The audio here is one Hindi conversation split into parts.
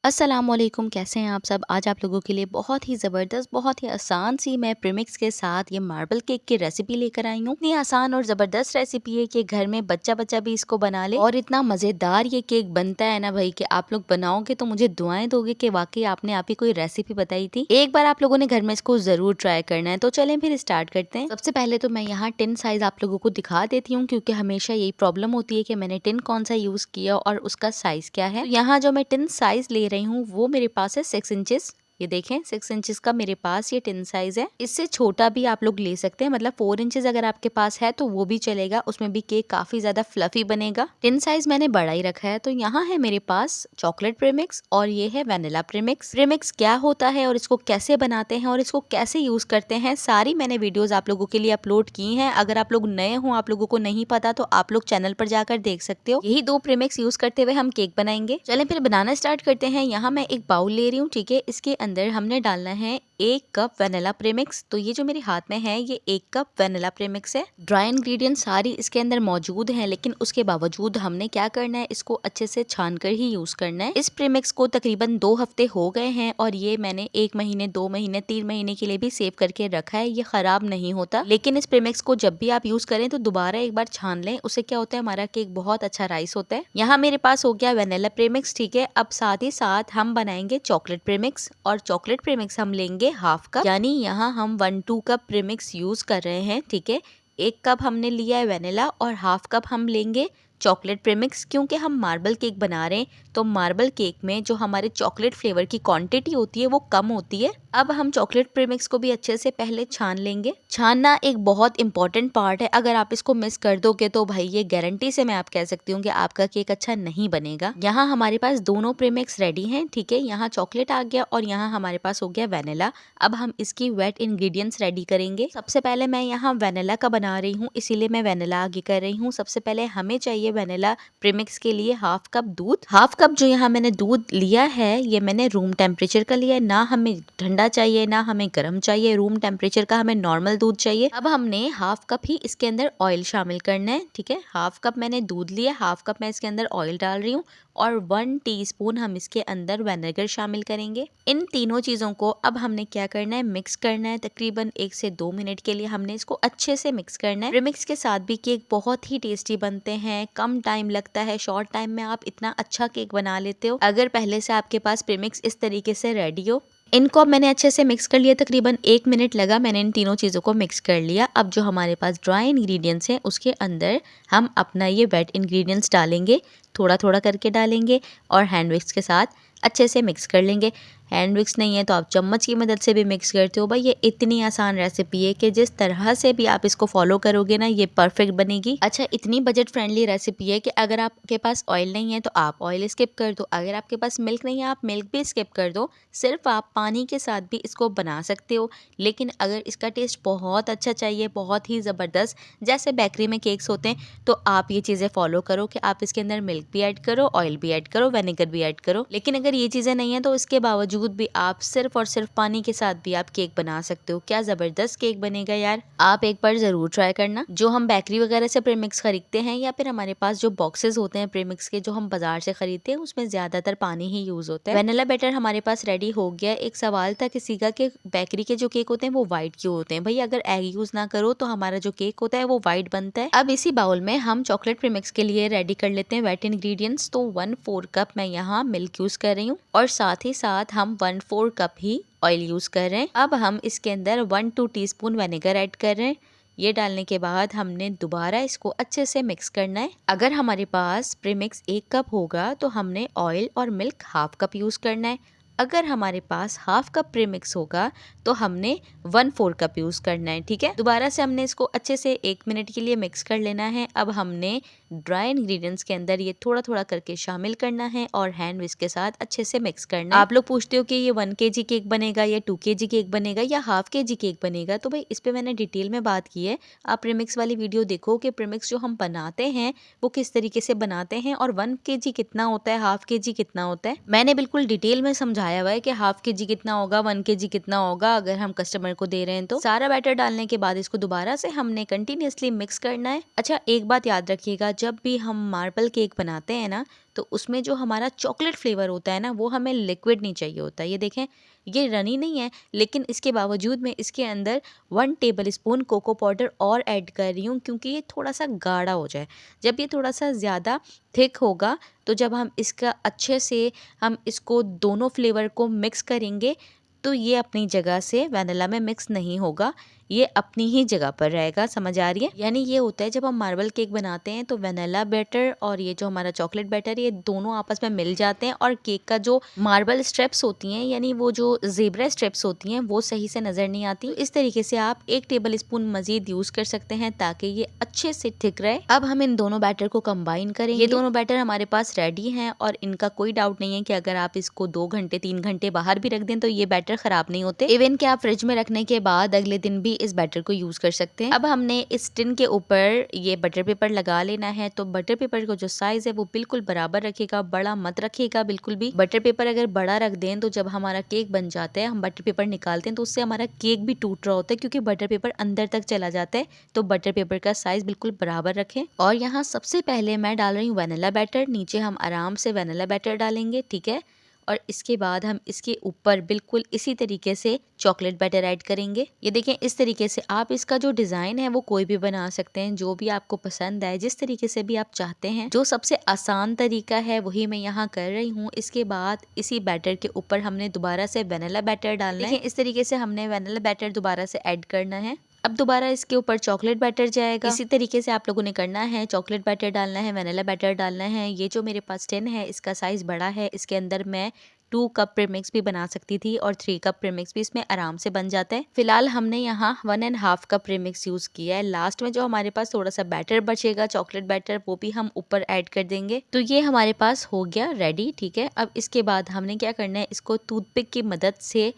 अस्सलामुअलैकुम, कैसे हैं आप सब। आज आप लोगों के लिए बहुत ही ज़बरदस्त, बहुत ही आसान सी मैं प्रीमिक्स के साथ ये मार्बल केक की रेसिपी लेकर आई हूँ। इतनी आसान और ज़बरदस्त रेसिपी है कि घर में बच्चा बच्चा भी इसको बना ले और इतना मज़ेदार ये केक बनता है ना भाई कि आप लोग बनाओगे तो मुझे दुआएं दोगे कि वाकई आपने आप ही कोई रेसिपी बताई थी। एक बार आप लोगों ने घर में इसको ज़रूर ट्राई करना है। तो चलें फिर स्टार्ट करते हैं। सबसे पहले तो मैं यहाँ टिन साइज आप लोगों को दिखा देती हूँ, क्योंकि हमेशा यही प्रॉब्लम होती है कि मैंने टिन कौन सा यूज किया और उसका साइज क्या है। तो यहाँ जो मैं टिन साइज ले रही हूँ वो मेरे पास है 6 इंचेस। ये देखें 6 इंचेस का मेरे पास ये टिन साइज है। इससे छोटा भी आप लोग ले सकते हैं, मतलब 4 इंचेस अगर आपके पास है तो वो भी चलेगा, उसमें भी केक काफी ज्यादा फ्लफी बनेगा। टिन साइज मैंने बड़ा ही रखा है। तो यहाँ है मेरे पास चॉकलेट प्रीमिक्स और ये है वेनिला प्रीमिक्स। प्रीमिक्स क्या होता है और इसको कैसे बनाते हैं और इसको कैसे यूज करते हैं, सारी मैंने वीडियोस आप लोगों के लिए अपलोड की हैं। अगर आप लोग नए हो, आप लोगों को नहीं पता, तो आप लोग चैनल पर जाकर देख सकते हो। यही दो प्रीमिक्स यूज करते हुए हम केक बनाएंगे। चलें फिर बनाना स्टार्ट करते हैं। यहाँ मैं एक बाउल ले रही हूँ, ठीक है। इसके अंदर हमने डालना है 1 कप वेनिला प्रीमिक्स। तो ये जो मेरे हाथ में है ये 1 कप वेनिला प्रीमिक्स है। ड्राई इंग्रेडिएंट सारी इसके अंदर मौजूद हैं, लेकिन उसके बावजूद हमने क्या करना है, इसको अच्छे से छान कर ही यूज करना है। इस प्रीमिक्स को तकरीबन 2 हफ्ते हो गए हैं और ये मैंने 1 महीने, 2 महीने, 3 महीने के लिए भी सेव करके रखा है। ये खराब नहीं होता। लेकिन इस प्रीमिक्स को जब भी आप यूज करें तो दोबारा एक बार छान लें। उससे क्या होता है, हमारा केक बहुत अच्छा राइस होता है। यहाँ मेरे पास हो गया वेनिला प्रीमिक्स, ठीक है। अब साथ ही साथ हम बनाएंगे चॉकलेट प्रीमिक्स, और चॉकलेट प्रीमिक्स हम लेंगे हाफ कप, यानी यहाँ हम 1-2 कप प्रीमिक्स यूज कर रहे हैं, ठीक है। 1 कप हमने लिया है वेनिला और हाफ कप हम लेंगे चॉकलेट प्रीमिक्स। क्योंकि हम मार्बल केक बना रहे हैं तो मार्बल केक में जो हमारे चॉकलेट फ्लेवर की क्वांटिटी होती है वो कम होती है। अब हम चॉकलेट प्रीमिक्स को भी अच्छे से पहले छान लेंगे। छानना एक बहुत इंपॉर्टेंट पार्ट है। अगर आप इसको मिस कर दोगे तो भाई ये गारंटी से मैं आप कह सकती हूँ कि आपका केक अच्छा नहीं बनेगा। यहाँ हमारे पास दोनों प्रीमिक्स रेडी हैं, ठीक है। यहाँ चॉकलेट आ गया और यहाँ हमारे पास हो गया वेनिला। अब हम इसकी वेट इंग्रेडिएंट्स रेडी करेंगे। सबसे पहले मैं यहाँ वेनिला का बना रही हूँ, इसीलिए मैं वेनिला आगे कर रही हूँ। सबसे पहले हमें चाहिए वेनिला प्रीमिक्स के लिए हाफ कप दूध। हाफ कप जो यहाँ मैंने दूध लिया है ये मैंने रूम टेम्परेचर का लिया है। ना हमें ठंडा चाहिए ना हमें गर्म चाहिए, रूम टेम्परेचर का हमें नॉर्मल दूध चाहिए। अब हमने हाफ कप ही इसके अंदर ऑयल शामिल करना है, ठीक है। हाफ कप मैंने दूध लिया, हाफ कप मैं इसके अंदर ऑयल डाल रही हूँ और 1 टीस्पून हम इसके अंदर विनेगर शामिल करेंगे। इन तीनों चीजों को अब हमने क्या करना है, मिक्स करना है। तकरीबन 1 से 2 मिनट के लिए हमने इसको अच्छे से मिक्स करना है। प्रीमिक्स के साथ भी केक बहुत ही टेस्टी बनते हैं, कम टाइम लगता है, शॉर्ट टाइम में आप इतना अच्छा केक बना लेते हो अगर पहले से आपके पास प्रीमिक्स इस तरीके से रेडी हो। इनको अब मैंने अच्छे से मिक्स कर लिया, तकरीबन 1 मिनट लगा, मैंने इन तीनों चीज़ों को मिक्स कर लिया। अब जो हमारे पास ड्राई इंग्रेडिएंट्स हैं उसके अंदर हम अपना ये वेट इंग्रेडिएंट्स डालेंगे, थोड़ा थोड़ा करके डालेंगे और हैंड विक्स के साथ अच्छे से मिक्स कर लेंगे। हैंड विक्स नहीं है तो आप चम्मच की मदद से भी मिक्स करते हो। भाई ये इतनी आसान रेसिपी है कि जिस तरह से भी आप इसको फॉलो करोगे ना ये परफेक्ट बनेगी। अच्छा, इतनी बजट फ्रेंडली रेसिपी है कि अगर आपके पास ऑयल नहीं है तो आप ऑयल स्किप कर दो, अगर आपके पास मिल्क नहीं है आप मिल्क भी स्किप कर दो, सिर्फ आप पानी के साथ भी इसको बना सकते हो। लेकिन अगर इसका टेस्ट बहुत अच्छा चाहिए, बहुत ही ज़बरदस्त, जैसे बेकरी में केक्स होते हैं, तो आप ये चीज़ें फॉलो करो कि आप इसके अंदर मिल्क भी ऐड करो, ऑयल भी ऐड करो, विनेगर भी ऐड करो। लेकिन अगर ये चीज़ें नहीं है तो इसके बावजूद भी आप सिर्फ और सिर्फ पानी के साथ भी आप केक बना सकते हो। क्या ज़बरदस्त केक बनेगा यार, आप एक बार ज़रूर ट्राई करना। जो हम बेकरी वगैरह से प्रीमिक्स खरीदते हैं या फिर हमारे पास जो बॉक्सेस होते हैं प्रीमिक्स के जो हम बाजार से खरीदते हैं उसमें ज़्यादातर पानी ही यूज़ होता है। वेनिला बैटर हमारे पास रेडी हो गया। एक सवाल था किसी का कि बेकरी के जो केक होते हैं वो व्हाइट क्यों होते हैं। भाई अगर एग यूज़ ना करो तो हमारा जो केक होता है वो व्हाइट बनता है। अब इसी बाउल में हम चॉकलेट प्रीमिक्स के लिए रेडी कर लेते हैं वेट इंग्रेडिएंट्स। तो 1/4 कप मैं यहाँ मिल्क यूज़ कर रही हूँ और साथ ही साथ हम 1/4 कप ही ऑयल यूज़ कर रहे हैं। अब हम इसके अंदर 1-2 टीस्पून विनेगर ऐड कर रहे हैं। ये डालने के बाद हमने दोबारा इसको अच्छे से मिक्स करना है। अगर हमारे पास प्रीमिक्स 1 कप होगा तो हमने ऑयल और मिल्क हाफ कप यूज़ करना है। अगर हमारे पास हाफ कप प्रीमिक्स होगा तो हमने 1/4 कप यूज़ करना है, ठीक है। दोबारा से हमने इसको अच्छे से 1 मिनट के लिए मिक्स कर लेना है। अब हमने ड्राई इंग्रेडिएंट्स के अंदर ये थोड़ा थोड़ा करके शामिल करना है और हैंड विस्क के साथ अच्छे से मिक्स करना है। आप लोग पूछते हो कि ये 1 kg केक बनेगा या 2 kg केक बनेगा या हाफ kg केक बनेगा, तो भाई इस पे मैंने डिटेल में बात की है। आप प्रीमिक्स वाली वीडियो देखो कि प्रीमिक्स जो हम बनाते हैं वो किस तरीके से बनाते हैं और 1 kg कितना होता है, हाफ kg कितना होता है। मैंने बिल्कुल डिटेल में समझाया हुआ है कि हाफ kg कितना होगा, 1 kg कितना होगा अगर हम कस्टमर को दे रहे हैं तो। सारा बैटर डालने के बाद इसको दोबारा से हमने कंटिन्यूअसली मिक्स करना है। अच्छा, एक बात याद रखिएगा, जब भी हम मार्बल केक बनाते हैं ना तो उसमें जो हमारा चॉकलेट फ्लेवर होता है ना, वो हमें लिक्विड नहीं चाहिए होता है। ये देखें, ये रनी नहीं है, लेकिन इसके बावजूद मैं इसके अंदर 1 टेबल स्पून कोको पाउडर और ऐड कर रही हूँ, क्योंकि ये थोड़ा सा गाढ़ा हो जाए। जब ये थोड़ा सा ज़्यादा थिक होगा, तो जब हम इसका अच्छे से हम इसको दोनों फ्लेवर को मिक्स करेंगे, तो ये अपनी जगह से वैनिला में मिक्स नहीं होगा, ये अपनी ही जगह पर रहेगा। समझ आ रही है? यानी ये होता है जब हम मार्बल केक बनाते हैं तो वैनिला बैटर और ये जो हमारा चॉकलेट बैटर, ये दोनों आपस में मिल जाते हैं और केक का जो मार्बल स्ट्रिप्स होती हैं, यानी वो जो ज़ेब्रा स्ट्रिप्स होती हैं, वो सही से नज़र नहीं आती। तो इस तरीके से आप 1 टेबल स्पून मज़ीद यूज़ कर सकते हैं ताकि ये अच्छे से थिक रहे। अब हम इन दोनों बैटर को कंबाइन करेंगे। ये दोनों बैटर हमारे पास रेडी हैं और इनका कोई डाउट नहीं है कि अगर आप इसको 2 घंटे 3 घंटे बाहर भी रख दें तो ये बैटर खराब नहीं होते। इवन कि आप फ्रिज में रखने के बाद अगले दिन भी इस बैटर को यूज कर सकते हैं। अब हमने इस टिन के ऊपर ये बटर पेपर लगा लेना है। तो बटर पेपर का जो साइज है वो बिल्कुल बराबर रखिएगा, बड़ा मत रखिएगा बिल्कुल भी। बटर पेपर अगर बड़ा रख दें तो जब हमारा केक बन जाता है, हम बटर पेपर निकालते हैं तो उससे हमारा केक भी टूट रहा होता है, क्योंकि बटर पेपर अंदर तक चला जाता है। तो बटर पेपर का साइज बिल्कुल बराबर रखें। और यहाँ सबसे पहले मैं डाल रही हूँ वैनिला बैटर, नीचे हम आराम से वैनिला बैटर डालेंगे, ठीक है। और इसके बाद हम इसके ऊपर बिल्कुल इसी तरीके से चॉकलेट बैटर ऐड करेंगे। ये देखें, इस तरीके से आप इसका जो डिज़ाइन है वो कोई भी बना सकते हैं, जो भी आपको पसंद आए, जिस तरीके से भी आप चाहते हैं। जो सबसे आसान तरीका है वही मैं यहाँ कर रही हूँ। इसके बाद इसी बैटर के ऊपर हमने दोबारा से वैनिला बैटर डालना है। इस तरीके से हमने वैनिला बैटर दोबारा से ऐड करना है। अब दोबारा इसके ऊपर चॉकलेट बैटर जाएगा। इसी तरीके से आप लोगों ने करना है, चॉकलेट बैटर डालना है, वैनिला बैटर डालना है। ये जो मेरे पास टिन है इसका साइज बड़ा है, इसके अंदर मैं 2 कप प्रीमिक्स भी बना सकती थी और 3 कप प्रीमिक्स भी इसमें आराम से बन जाता है। फिलहाल हमने यहाँ 1.5 कप प्रीमिक्स यूज किया है। लास्ट में जो हमारे पास थोड़ा सा बैटर बचेगा, चॉकलेट बैटर, वो भी हम ऊपर ऐड कर देंगे। तो ये हमारे पास हो गया रेडी, ठीक है। अब इसके बाद हमने क्या करना है, इसको टूथपिक की मदद से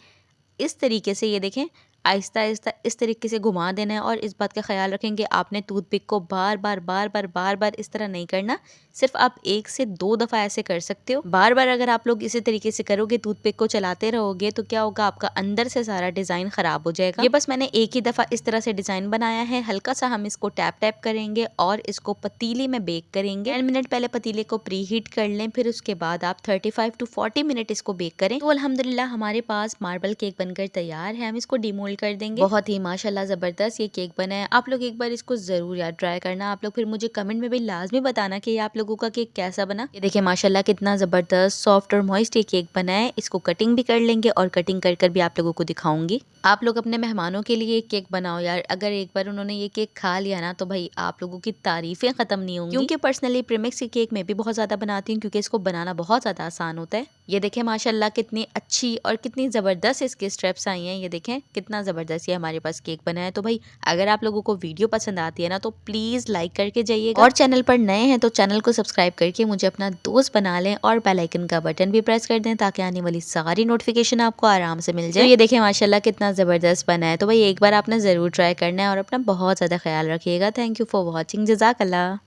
इस तरीके से, ये देखें, आहिस्ता आहिस्ता इस तरीके से घुमा देना है। और इस बात का ख्याल रखेंगे आपने टूथपिक को बार बार इस तरह नहीं करना, सिर्फ आप 1 से 2 दफ़ा ऐसे कर सकते हो। बार बार अगर आप लोग इसी तरीके से करोगे, टूथपिक को चलाते रहोगे, तो क्या होगा, आपका अंदर से सारा डिज़ाइन ख़राब हो जाएगा। ये बस मैंने एक ही दफ़ा इस तरह से डिज़ाइन बनाया है। हल्का सा हम इसको टैप टैप करेंगे और इसको पतीले में बेक करेंगे। 10 मिनट पहले पतीले को प्री हीट कर लें, फिर उसके बाद आप 35 to 40 मिनट इसको बेक करें। तो अल्हम्दुलिल्लाह हमारे पास मार्बल केक बनकर तैयार है। हम इसको डिमोल्ड कर देंगे। बहुत ही माशाल्लाह ज़बरदस्त ये केक बना है। आप लोग एक बार इसको ज़रूर यार ट्राई करना। आप लोग फिर मुझे कमेंट में भी लाजमी बताना कि आप लोगों का केक कैसा बना। ये देखिए माशाल्लाह कितना ज़बरदस्त सॉफ्ट और मॉइस्ट ये केक बना है। इसको कटिंग भी कर लेंगे और कटिंग कर कर भी आप लोगों को दिखाऊंगी। आप लोग अपने मेहमानों के लिए केक बनाओ यार। अगर एक बार उन्होंने ये केक खा लिया ना, तो भाई आप लोगों की तारीफें ख़त्म नहीं होंगी। क्योंकि पर्सनली प्रीमिक्स की केक मैं भी बहुत ज़्यादा बनाती हूँ, क्योंकि इसको बनाना बहुत ज़्यादा आसान होता है। ये देखें माशाल्लाह कितनी अच्छी और कितनी ज़बरदस्त इसकी स्टेप्स आई हैं। ये देखें कितना ज़बरदस्त ये हमारे पास केक बना है। तो भाई अगर आप लोगों को वीडियो पसंद आती है ना, तो प्लीज़ लाइक करके जाइएगा। और चैनल पर नए हैं तो चैनल को सब्सक्राइब करके मुझे अपना दोस्त बना लें और बेल आइकन का बटन भी प्रेस कर दें, ताकि आने वाली सारी नोटिफिकेशन आपको आराम से मिल जाए। तो ये देखें माशाल्लाह कितना ज़बरदस्त बना है। तो भाई एक बार आपने ज़रूर ट्राई करना है और अपना बहुत ज़्यादा ख्याल रखिएगा। Thank you for watching. जज़ाकल्लाह।